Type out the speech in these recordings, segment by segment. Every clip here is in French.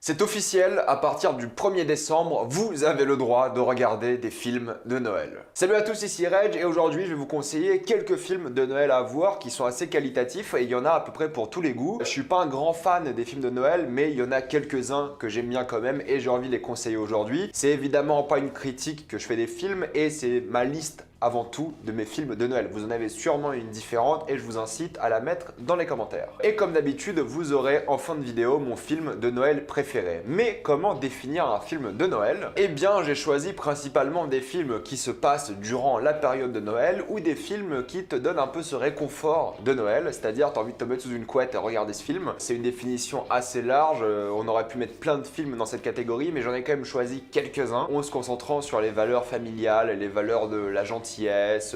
C'est officiel, à partir du 1er décembre, vous avez le droit de regarder des films de Noël. Salut à tous, ici Reg et aujourd'hui je vais vous conseiller quelques films de Noël à voir qui sont assez qualitatifs et il y en a à peu près pour tous les goûts. Je suis pas un grand fan des films de Noël mais il y en a quelques-uns que j'aime bien quand même et j'ai envie de les conseiller aujourd'hui. C'est évidemment pas une critique que je fais des films et c'est ma liste avant tout de mes films de Noël. Vous en avez sûrement une différente et je vous incite à la mettre dans les commentaires. Et comme d'habitude, vous aurez en fin de vidéo mon film de Noël préféré. Mais comment définir un film de Noël? Eh bien, j'ai choisi principalement des films qui se passent durant la période de Noël ou des films qui te donnent un peu ce réconfort de Noël, c'est-à-dire tu as envie de te mettre sous une couette et regarder ce film. C'est une définition assez large, on aurait pu mettre plein de films dans cette catégorie, mais j'en ai quand même choisi quelques-uns en se concentrant sur les valeurs familiales, les valeurs de la gentillesse,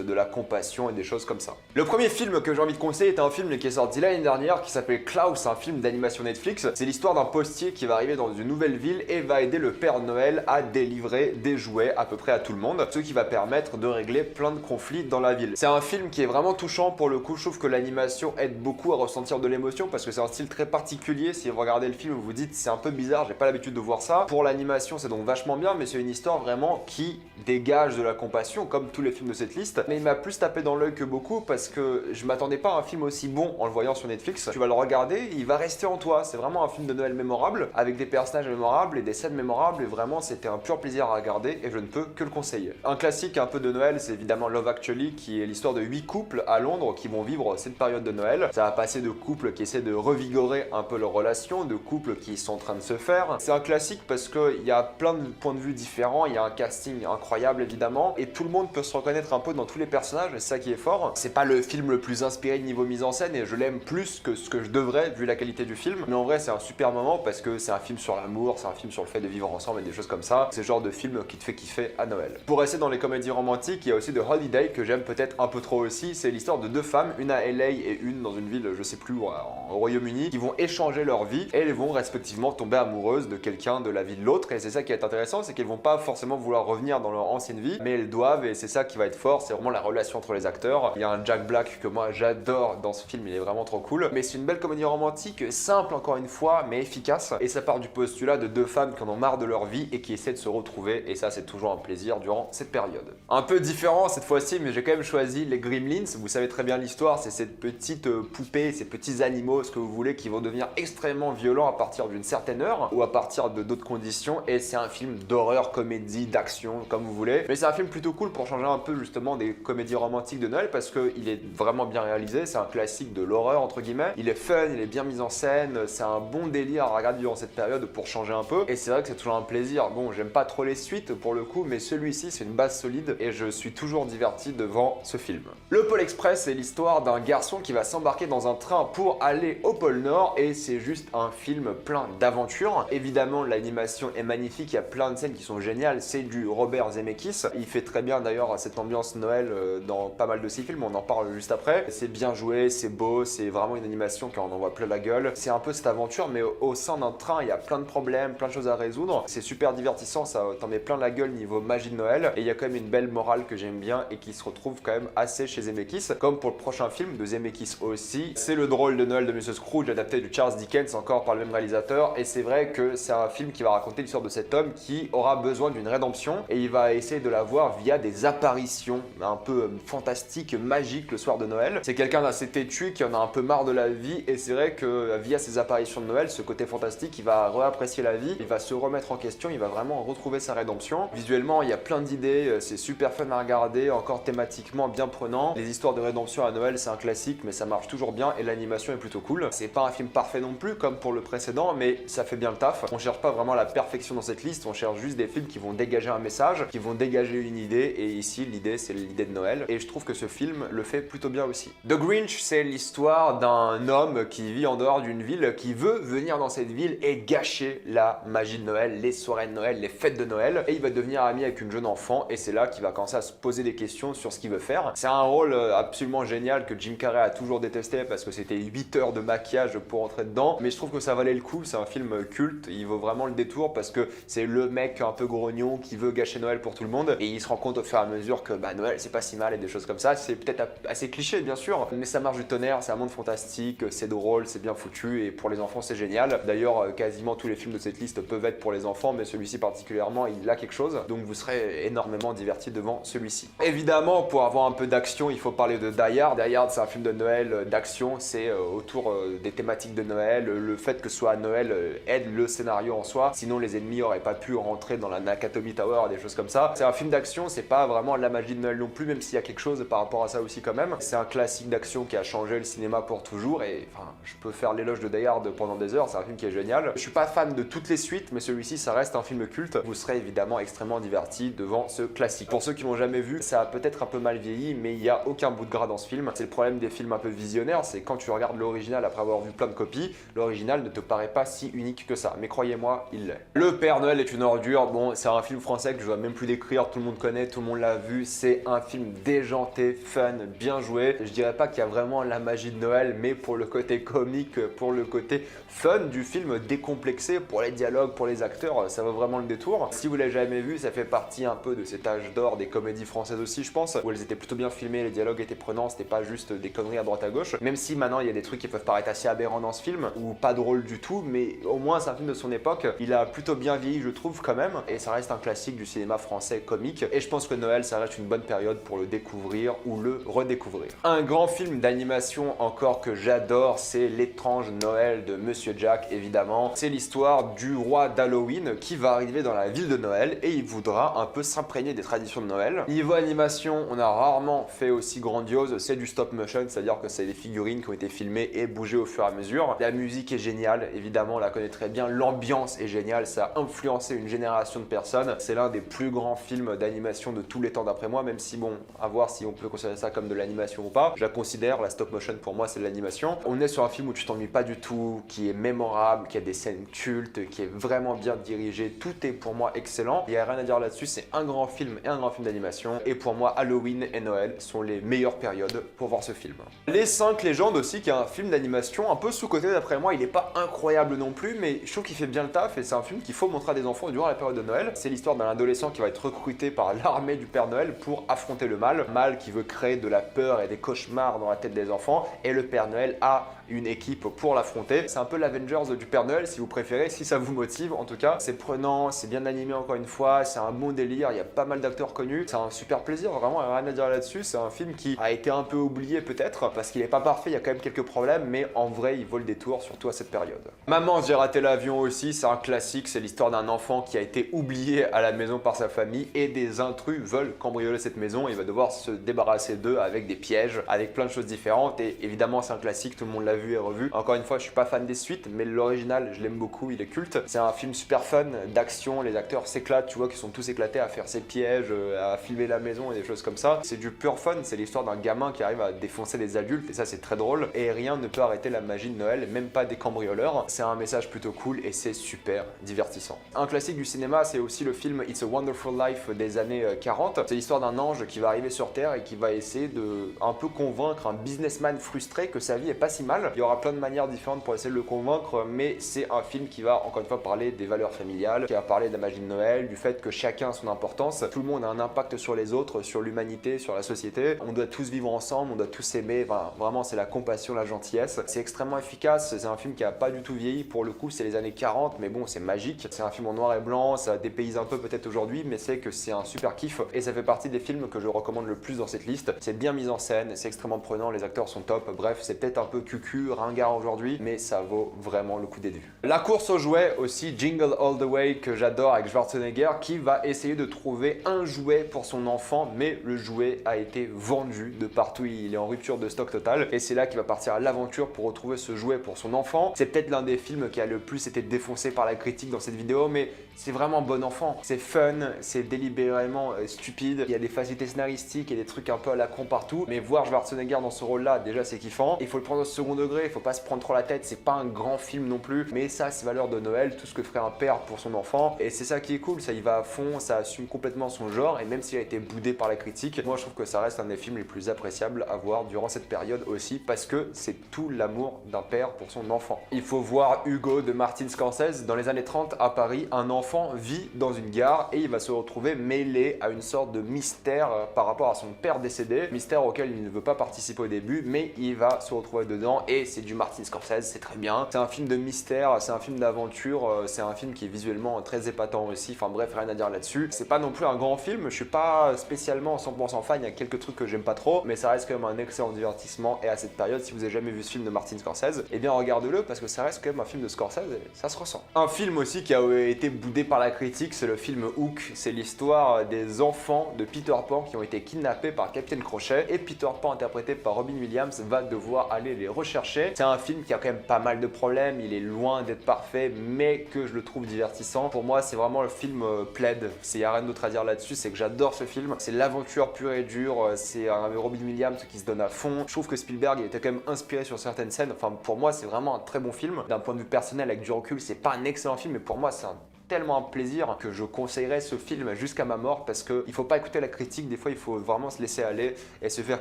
de la compassion et des choses comme ça. Le premier film que j'ai envie de conseiller est un film qui est sorti l'année dernière qui s'appelle Klaus, un film d'animation Netflix. C'est l'histoire d'un postier qui va arriver dans une nouvelle ville et va aider le Père Noël à délivrer des jouets à peu près à tout le monde, ce qui va permettre de régler plein de conflits dans la ville. C'est un film qui est vraiment touchant pour le coup, je trouve que l'animation aide beaucoup à ressentir de l'émotion parce que c'est un style très particulier. Si vous regardez le film, vous vous dites c'est un peu bizarre, j'ai pas l'habitude de voir ça. Pour l'animation, c'est donc vachement bien, mais c'est une histoire vraiment qui dégage de la compassion comme tous les films de cette liste, mais il m'a plus tapé dans l'œil que beaucoup parce que je m'attendais pas à un film aussi bon en le voyant sur Netflix. Tu vas le regarder, il va rester en toi. C'est vraiment un film de Noël mémorable avec des personnages mémorables et des scènes mémorables et vraiment c'était un pur plaisir à regarder et je ne peux que le conseiller. Un classique un peu de Noël, c'est évidemment Love Actually qui est l'histoire de 8 couples à Londres qui vont vivre cette période de Noël. Ça va passer de couples qui essaient de revigorer un peu leur relation, de couples qui sont en train de se faire. C'est un classique parce qu'il y a plein de points de vue différents, il y a un casting incroyable évidemment et tout le monde peut se reconnaître un peu dans tous les personnages, et c'est ça qui est fort. C'est pas le film le plus inspiré niveau mise en scène et je l'aime plus que ce que je devrais vu la qualité du film, mais en vrai c'est un super moment parce que c'est un film sur l'amour, c'est un film sur le fait de vivre ensemble et des choses comme ça. C'est le genre de film qui te fait kiffer à Noël. Pour rester dans les comédies romantiques, il y a aussi The Holiday que j'aime peut-être un peu trop aussi. C'est l'histoire de deux femmes, une à LA et une dans une ville, je sais plus, au Royaume-Uni, qui vont échanger leur vie et elles vont respectivement tomber amoureuses de quelqu'un de la vie de l'autre. Et c'est ça qui est intéressant, c'est qu'elles vont pas forcément vouloir revenir dans leur ancienne vie, mais elles doivent, et c'est ça qui va être fort, c'est vraiment la relation entre les acteurs. Il y a un Jack Black que moi j'adore dans ce film, il est vraiment trop cool. Mais c'est une belle comédie romantique, simple encore une fois, mais efficace. Et ça part du postulat de deux femmes qui en ont marre de leur vie et qui essaient de se retrouver. Et ça, c'est toujours un plaisir durant cette période. Un peu différent cette fois-ci, mais j'ai quand même choisi les Gremlins. Vous savez très bien l'histoire, c'est cette petite poupée, ces petits animaux, ce que vous voulez, qui vont devenir extrêmement violents à partir d'une certaine heure ou à partir de d'autres conditions. Et c'est un film d'horreur, comédie, d'action, comme vous voulez. Mais c'est un film plutôt cool pour changer un peu justement des comédies romantiques de Noël parce qu'il est vraiment bien réalisé, c'est un classique de l'horreur entre guillemets, il est fun, il est bien mis en scène, c'est un bon délire à regarder durant cette période pour changer un peu et c'est vrai que c'est toujours un plaisir. Bon, j'aime pas trop les suites pour le coup, mais celui-ci c'est une base solide et je suis toujours diverti devant ce film. Le Pôle Express, c'est l'histoire d'un garçon qui va s'embarquer dans un train pour aller au pôle Nord et c'est juste un film plein d'aventures. Évidemment l'animation est magnifique, il y a plein de scènes qui sont géniales, c'est du Robert Zemeckis, il fait très bien d'ailleurs cette ambiance Noël dans pas mal de ses films, on en parle juste après. C'est bien joué, c'est beau, c'est vraiment une animation qui en envoie plein la gueule. C'est un peu cette aventure, mais au sein d'un train, il y a plein de problèmes, plein de choses à résoudre. C'est super divertissant, ça t'en met plein la gueule niveau magie de Noël. Et il y a quand même une belle morale que j'aime bien et qui se retrouve quand même assez chez Zemeckis. Comme pour le prochain film de Zemeckis aussi. C'est le drôle de Noël de Monsieur Scrooge, adapté de Charles Dickens, encore par le même réalisateur. Et c'est vrai que c'est un film qui va raconter l'histoire de cet homme qui aura besoin d'une rédemption et il va essayer de la voir via des apparitions un peu fantastique, magique le soir de Noël. C'est quelqu'un d'assez têtu qui en a un peu marre de la vie et c'est vrai que via ses apparitions de Noël, ce côté fantastique, il va réapprécier la vie, il va se remettre en question, il va vraiment retrouver sa rédemption. Visuellement, il y a plein d'idées, c'est super fun à regarder, encore thématiquement bien prenant. Les histoires de rédemption à Noël, c'est un classique, mais ça marche toujours bien et l'animation est plutôt cool. C'est pas un film parfait non plus, comme pour le précédent, mais ça fait bien le taf. On cherche pas vraiment la perfection dans cette liste, on cherche juste des films qui vont dégager un message, qui vont dégager une idée et ici, l'idée, c'est l'idée de Noël. Et je trouve que ce film le fait plutôt bien aussi. The Grinch, c'est l'histoire d'un homme qui vit en dehors d'une ville, qui veut venir dans cette ville et gâcher la magie de Noël, les soirées de Noël, les fêtes de Noël. Et il va devenir ami avec une jeune enfant et c'est là qu'il va commencer à se poser des questions sur ce qu'il veut faire. C'est un rôle absolument génial que Jim Carrey a toujours détesté parce que c'était 8 heures de maquillage pour entrer dedans. Mais je trouve que ça valait le coup, c'est un film culte, il vaut vraiment le détour parce que c'est le mec un peu grognon qui veut gâcher Noël pour tout le monde et il se rend compte au fur et à mesure que bah, Noël c'est pas si mal et des choses comme ça. C'est peut-être assez cliché bien sûr, mais ça marche du tonnerre, c'est un monde fantastique, c'est drôle, c'est bien foutu et pour les enfants c'est génial. D'ailleurs quasiment tous les films de cette liste peuvent être pour les enfants, mais celui-ci particulièrement il a quelque chose, donc vous serez énormément divertis devant celui-ci. Évidemment pour avoir un peu d'action il faut parler de Die Hard. Die Hard c'est un film de Noël d'action, c'est autour des thématiques de Noël, le fait que ce soit à Noël aide le scénario en soi, sinon les ennemis auraient pas pu rentrer dans la Nakatomi Tower et des choses comme ça. C'est un film d'action, c'est pas vraiment la magie de Noël non plus, même s'il y a quelque chose par rapport à ça aussi quand même. C'est un classique d'action qui a changé le cinéma pour toujours et enfin je peux faire l'éloge de Die Hard pendant des heures, c'est un film qui est génial. Je suis pas fan de toutes les suites, mais celui-ci ça reste un film culte. Vous serez évidemment extrêmement divertis devant ce classique. Pour ceux qui l'ont jamais vu, ça a peut-être un peu mal vieilli, mais il y a aucun bout de gras dans ce film. C'est le problème des films un peu visionnaires, c'est quand tu regardes l'original après avoir vu plein de copies, l'original ne te paraît pas si unique que ça, mais croyez-moi, il l'est. Le Père Noël est une ordure, bon c'est un film français que je dois même plus décrire, tout le monde connaît, tout le monde l'a vu, c'est un film déjanté, fun, bien joué. Je dirais pas qu'il y a vraiment la magie de Noël, mais pour le côté comique, pour le côté fun du film décomplexé, pour les dialogues, pour les acteurs, ça vaut vraiment le détour. Si vous l'avez jamais vu, ça fait partie un peu de cet âge d'or des comédies françaises aussi je pense, où elles étaient plutôt bien filmées, les dialogues étaient prenants, c'était pas juste des conneries à droite à gauche, même si maintenant il y a des trucs qui peuvent paraître assez aberrants dans ce film, ou pas drôles du tout, mais au moins c'est un film de son époque, il a plutôt bien vieilli je trouve quand même, et ça reste un classique du cinéma français comique, et je pense que Noël ça reste une bonne période pour le découvrir ou le redécouvrir. Un grand film d'animation encore que j'adore, c'est L'étrange Noël de Monsieur Jack évidemment. C'est l'histoire du roi d'Halloween qui va arriver dans la ville de Noël et il voudra un peu s'imprégner des traditions de Noël. Niveau animation, on a rarement fait aussi grandiose, c'est du stop motion, c'est-à-dire que c'est des figurines qui ont été filmées et bougées au fur et à mesure. La musique est géniale, évidemment on la connaît très bien, l'ambiance est géniale, ça a influencé une génération de personnes. C'est l'un des plus grands films d'animation de tous les temps d'après moi, même si bon, à voir si on peut considérer ça comme de l'animation ou pas. Je la considère, la stop motion pour moi c'est de l'animation. On est sur un film où tu t'ennuies pas du tout, qui est mémorable, qui a des scènes cultes, qui est vraiment bien dirigé, tout est pour moi excellent. Il n'y a rien à dire là-dessus, c'est un grand film et un grand film d'animation. Et pour moi, Halloween et Noël sont les meilleures périodes pour voir ce film. Les 5 légendes aussi, qui est un film d'animation un peu sous-coté d'après moi, il est pas incroyable non plus, mais je trouve qu'il fait bien le taf et c'est un film qu'il faut montrer à des enfants durant la période de Noël. C'est l'histoire d'un adolescent qui va être recruté par l'armée du Père Noël pour affronter le mal qui veut créer de la peur et des cauchemars dans la tête des enfants, et le Père Noël a une équipe pour l'affronter. C'est un peu l'Avengers du Père Noël si vous préférez, si ça vous motive en tout cas. C'est prenant, c'est bien animé encore une fois, c'est un bon délire, il y a pas mal d'acteurs connus, c'est un super plaisir, vraiment rien à dire là-dessus. C'est un film qui a été un peu oublié peut-être, parce qu'il est pas parfait, il y a quand même quelques problèmes, mais en vrai il vaut le détour, surtout à cette période. Maman, j'ai raté l'avion aussi, c'est un classique, c'est l'histoire d'un enfant qui a été oublié à la maison par sa famille et des intrus veulent cambrioler cette maison et il va devoir se débarrasser d'eux avec des pièges, avec plein de choses différentes, et évidemment c'est un classique, tout le monde l'a vu et revu. Encore une fois, je suis pas fan des suites, mais l'original, je l'aime beaucoup, il est culte. C'est un film super fun, d'action, les acteurs s'éclatent, tu vois qu'ils sont tous éclatés à faire ces pièges, à filmer la maison et des choses comme ça. C'est du pur fun, c'est l'histoire d'un gamin qui arrive à défoncer des adultes, et ça c'est très drôle, et rien ne peut arrêter la magie de Noël, même pas des cambrioleurs. C'est un message plutôt cool et c'est super divertissant. Un classique du cinéma, c'est aussi le film It's a Wonderful Life des années 40. C'est l'histoire d'un ange qui va arriver sur Terre et qui va essayer de un peu convaincre un businessman frustré que sa vie est pas si mal. Il y aura plein de manières différentes pour essayer de le convaincre, mais c'est un film qui va encore une fois parler des valeurs familiales, qui va parler de la magie de Noël, du fait que chacun a son importance, tout le monde a un impact sur les autres, sur l'humanité, sur la société. On doit tous vivre ensemble, on doit tous s'aimer, enfin, vraiment c'est la compassion, la gentillesse. C'est extrêmement efficace, c'est un film qui a pas du tout vieilli, pour le coup c'est les années 40, mais bon c'est magique. C'est un film en noir et blanc, ça dépayse un peu peut-être aujourd'hui, mais c'est que c'est un super kiff et ça fait partie des films que je recommande le plus dans cette liste. C'est bien mis en scène, c'est extrêmement prenant, les acteurs sont top, bref c'est peut-être un peu cucu, ringard aujourd'hui, mais ça vaut vraiment le coup d'être vu. La course aux jouets aussi, Jingle All the Way, que j'adore avec Schwarzenegger, qui va essayer de trouver un jouet pour son enfant, mais le jouet a été vendu de partout, il est en rupture de stock total, et c'est là qu'il va partir à l'aventure pour retrouver ce jouet pour son enfant. C'est peut-être l'un des films qui a le plus été défoncé par la critique dans cette vidéo, mais c'est vraiment bon enfant. C'est fun, c'est délibérément stupide, il y a des facilités scénaristiques et des trucs un peu à la con partout, mais voir Schwarzenegger dans ce rôle-là, déjà c'est kiffant. Il faut le prendre au second degré, faut pas se prendre trop la tête, c'est pas un grand film non plus, mais ça a ses valeurs de Noël, tout ce que ferait un père pour son enfant, et c'est ça qui est cool, ça y va à fond, ça assume complètement son genre, et même s'il a été boudé par la critique, moi je trouve que ça reste un des films les plus appréciables à voir durant cette période aussi, parce que c'est tout l'amour d'un père pour son enfant. Il faut voir Hugo de Martin Scorsese. Dans les années 30 à Paris, un enfant vit dans une gare et il va se retrouver mêlé à une sorte de mystère par rapport à son père décédé, mystère auquel il ne veut pas participer au début, mais il va se retrouver dedans et c'est du Martin Scorsese, c'est très bien. C'est un film de mystère, c'est un film d'aventure, c'est un film qui est visuellement très épatant aussi, enfin bref, rien à dire là-dessus. C'est pas non plus un grand film, je suis pas spécialement 100% fan, il y a quelques trucs que j'aime pas trop, mais ça reste quand même un excellent divertissement et à cette période, si vous avez jamais vu ce film de Martin Scorsese, eh bien regardez-le parce que ça reste quand même un film de Scorsese et ça se ressent. Un film aussi qui a été boudé par la critique, c'est le film Hook. C'est l'histoire des enfants de Peter Pan qui ont été kidnappés par Captain Crochet et Peter Pan, interprété par Robin Williams, va devoir aller les rechercher. C'est un film qui a quand même pas mal de problèmes, il est loin d'être parfait, mais que je le trouve divertissant. Pour moi, c'est vraiment le film plaid. Il n'y a rien d'autre à dire là-dessus, c'est que j'adore ce film. C'est l'aventure pure et dure, c'est un Robin Williams qui se donne à fond. Je trouve que Spielberg il était quand même inspiré sur certaines scènes. Enfin, pour moi, c'est vraiment un très bon film. D'un point de vue personnel, avec du recul, c'est pas un excellent film, mais pour moi, c'est tellement un plaisir que je conseillerais ce film jusqu'à ma mort parce qu'il faut pas écouter la critique, des fois il faut vraiment se laisser aller et se faire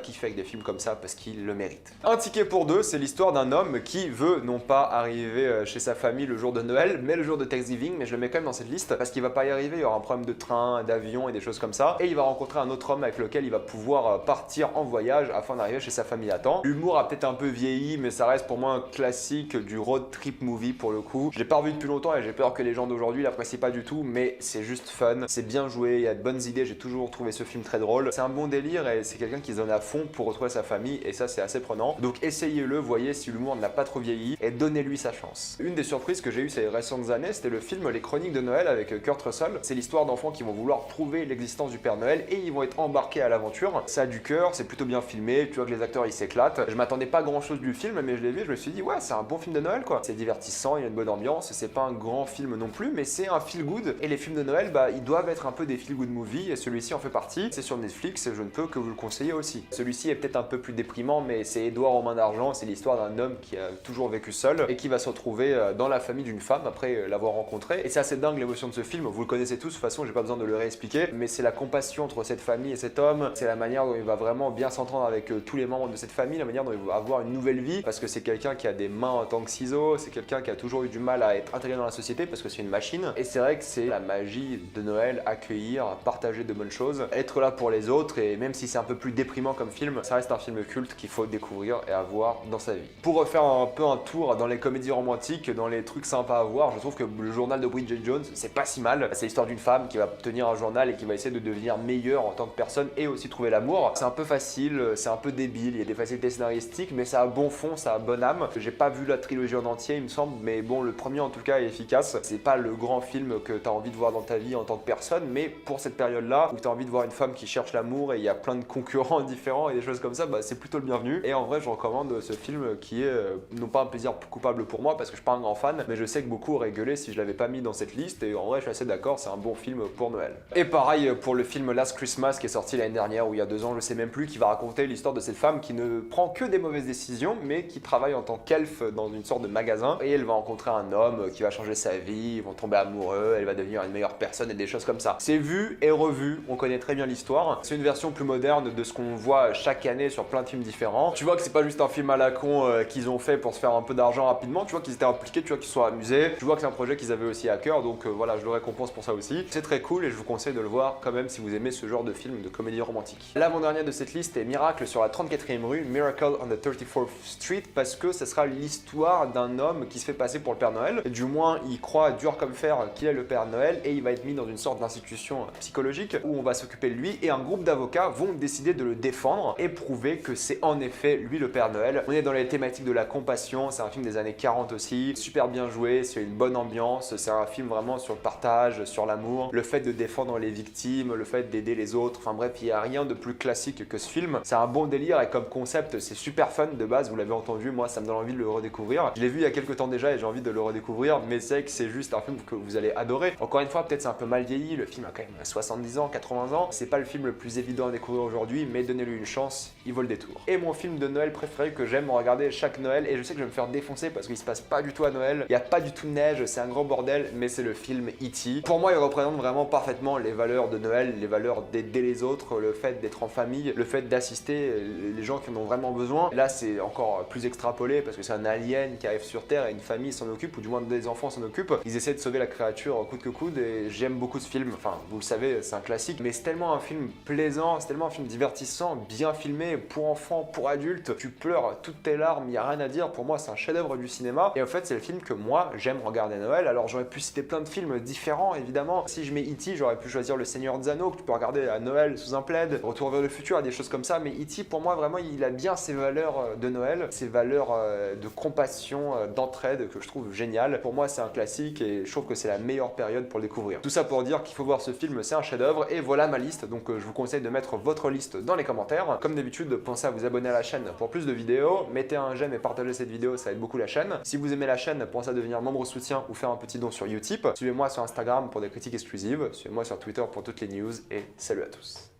kiffer avec des films comme ça parce qu'il le mérite. Un ticket pour deux, c'est l'histoire d'un homme qui veut non pas arriver chez sa famille le jour de Noël mais le jour de Thanksgiving, mais je le mets quand même dans cette liste parce qu'il va pas y arriver, il y aura un problème de train, d'avion et des choses comme ça et il va rencontrer un autre homme avec lequel il va pouvoir partir en voyage afin d'arriver chez sa famille à temps. L'humour a peut-être un peu vieilli mais ça reste pour moi un classique du road trip movie pour le coup. Je l'ai pas revu depuis longtemps et j'ai peur que les gens d'aujourd'hui l'apprécient pas du tout, mais c'est juste fun, c'est bien joué, il y a de bonnes idées, j'ai toujours trouvé ce film très drôle. C'est un bon délire et c'est quelqu'un qui se donne à fond pour retrouver sa famille et ça c'est assez prenant. Donc essayez-le, voyez si l'humour n'a pas trop vieilli et donnez-lui sa chance. Une des surprises que j'ai eues ces récentes années, c'était le film Les Chroniques de Noël avec Kurt Russell. C'est l'histoire d'enfants qui vont vouloir prouver l'existence du Père Noël et ils vont être embarqués à l'aventure. Ça a du cœur, c'est plutôt bien filmé, tu vois que les acteurs ils s'éclatent. Je m'attendais pas grand chose du film, mais je l'ai vu, je me suis dit ouais, c'est un bon film de Noël quoi. C'est divertissant, il y a une bonne ambiance, c'est pas un grand film non plus, mais c'est un feel good. Et les films de Noël, ils doivent être un peu des feel good movies et celui-ci en fait partie. C'est sur Netflix et je ne peux que vous le conseiller aussi. Celui-ci est peut-être un peu plus déprimant, mais c'est Édouard aux mains d'argent. C'est l'histoire d'un homme qui a toujours vécu seul et qui va se retrouver dans la famille d'une femme après l'avoir rencontrée. Et c'est assez dingue l'émotion de ce film. Vous le connaissez tous, de toute façon, j'ai pas besoin de le réexpliquer. Mais c'est la compassion entre cette famille et cet homme. C'est la manière dont il va vraiment bien s'entendre avec tous les membres de cette famille, la manière dont il va avoir une nouvelle vie parce que c'est quelqu'un qui a des mains en tant que ciseaux. C'est quelqu'un qui a toujours eu du mal à être intégré dans la société parce que c'est une machine. Et c'est vrai que c'est la magie de Noël, accueillir, partager de bonnes choses, être là pour les autres et même si c'est un peu plus déprimant comme film, ça reste un film culte qu'il faut découvrir et avoir dans sa vie. Pour refaire un peu un tour dans les comédies romantiques, dans les trucs sympas à voir, je trouve que le journal de Bridget Jones, c'est pas si mal. C'est l'histoire d'une femme qui va tenir un journal et qui va essayer de devenir meilleure en tant que personne et aussi trouver l'amour. C'est un peu facile, c'est un peu débile, il y a des facilités scénaristiques, mais ça a bon fond, ça a bonne âme. J'ai pas vu la trilogie en entier, il me semble, mais bon, le premier en tout cas est efficace. C'est pas le grand film que t'as envie de voir dans ta vie en tant que personne, mais pour cette période-là, où tu as envie de voir une femme qui cherche l'amour et il y a plein de concurrents différents et des choses comme ça, c'est plutôt le bienvenu. Et en vrai, je recommande ce film qui est non pas un plaisir coupable pour moi parce que je suis pas un grand fan, mais je sais que beaucoup auraient gueulé si je l'avais pas mis dans cette liste et en vrai, je suis assez d'accord, c'est un bon film pour Noël. Et pareil pour le film Last Christmas qui est sorti l'année dernière ou il y a 2 ans, je sais même plus, qui va raconter l'histoire de cette femme qui ne prend que des mauvaises décisions, mais qui travaille en tant qu'elfe dans une sorte de magasin et elle va rencontrer un homme qui va changer sa vie, ils vont tomber amoureux, elle va devenir une meilleure personne et des choses comme ça. C'est vu et revu, on connaît très bien l'histoire. C'est une version plus moderne de ce qu'on voit chaque année sur plein de films différents. Tu vois que c'est pas juste un film à la con qu'ils ont fait pour se faire un peu d'argent rapidement, tu vois qu'ils étaient impliqués, tu vois qu'ils se sont amusés. Tu vois que c'est un projet qu'ils avaient aussi à cœur, donc voilà, je le récompense pour ça aussi. C'est très cool et je vous conseille de le voir quand même si vous aimez ce genre de film de comédie romantique. L'avant-dernier de cette liste est Miracle sur la 34e rue, Miracle on the 34th Street, parce que ce sera l'histoire d'un homme qui se fait passer pour le Père Noël. Et du moins, il croit dur comme fer qu'il est le Père Noël et il va être mis dans une sorte d'institution psychologique où on va s'occuper de lui et un groupe d'avocats vont décider de le défendre et prouver que c'est en effet lui le Père Noël. On est dans les thématiques de la compassion, c'est un film des années 40 aussi, super bien joué, c'est une bonne ambiance, c'est un film vraiment sur le partage, sur l'amour, le fait de défendre les victimes, le fait d'aider les autres, enfin bref, il n'y a rien de plus classique que ce film. C'est un bon délire et comme concept, c'est super fun de base, vous l'avez entendu, moi ça me donne envie de le redécouvrir. Je l'ai vu il y a quelques temps déjà et j'ai envie de le redécouvrir, mais c'est que c'est juste un film que vous vous allez adorer. Encore une fois, peut-être c'est un peu mal vieilli, le film a quand même 70 ans, 80 ans, c'est pas le film le plus évident à découvrir aujourd'hui, mais donnez-lui une chance, il vaut le détour. Et mon film de Noël préféré que j'aime regarder chaque Noël, et je sais que je vais me faire défoncer parce qu'il se passe pas du tout à Noël, il y a pas du tout de neige, c'est un gros bordel, mais c'est le film E.T. Pour moi, il représente vraiment parfaitement les valeurs de Noël, les valeurs d'aider les autres, le fait d'être en famille, le fait d'assister les gens qui en ont vraiment besoin. Là, c'est encore plus extrapolé parce que c'est un alien qui arrive sur Terre et une famille s'en occupe, ou du moins des enfants s'en occupent. Ils essaient de sauver la créature coûte que coûte, et j'aime beaucoup ce film. Enfin, vous le savez, c'est un classique, mais c'est tellement un film plaisant, c'est tellement un film divertissant, bien filmé, pour enfants, pour adultes. Tu pleures toutes tes larmes, il n'y a rien à dire. Pour moi, c'est un chef-d'œuvre du cinéma. Et en fait, c'est le film que moi, j'aime regarder à Noël. Alors, j'aurais pu citer plein de films différents, évidemment. Si je mets E.T., j'aurais pu choisir Le Seigneur des Anneaux, que tu peux regarder à Noël sous un plaid, Retour vers le futur, des choses comme ça. Mais E.T., pour moi, vraiment, il a bien ses valeurs de Noël, ses valeurs de compassion, d'entraide, que je trouve génial. Pour moi, c'est un classique et je trouve que c'est la meilleure période pour le découvrir. Tout ça pour dire qu'il faut voir ce film, c'est un chef-d'œuvre. Et voilà ma liste. Donc, je vous conseille de mettre votre liste dans les commentaires. Comme d'habitude, pensez à vous abonner à la chaîne pour plus de vidéos. Mettez un j'aime et partagez cette vidéo, ça aide beaucoup la chaîne. Si vous aimez la chaîne, pensez à devenir membre soutien ou faire un petit don sur Utip. Suivez-moi sur Instagram pour des critiques exclusives. Suivez-moi sur Twitter pour toutes les news et salut à tous.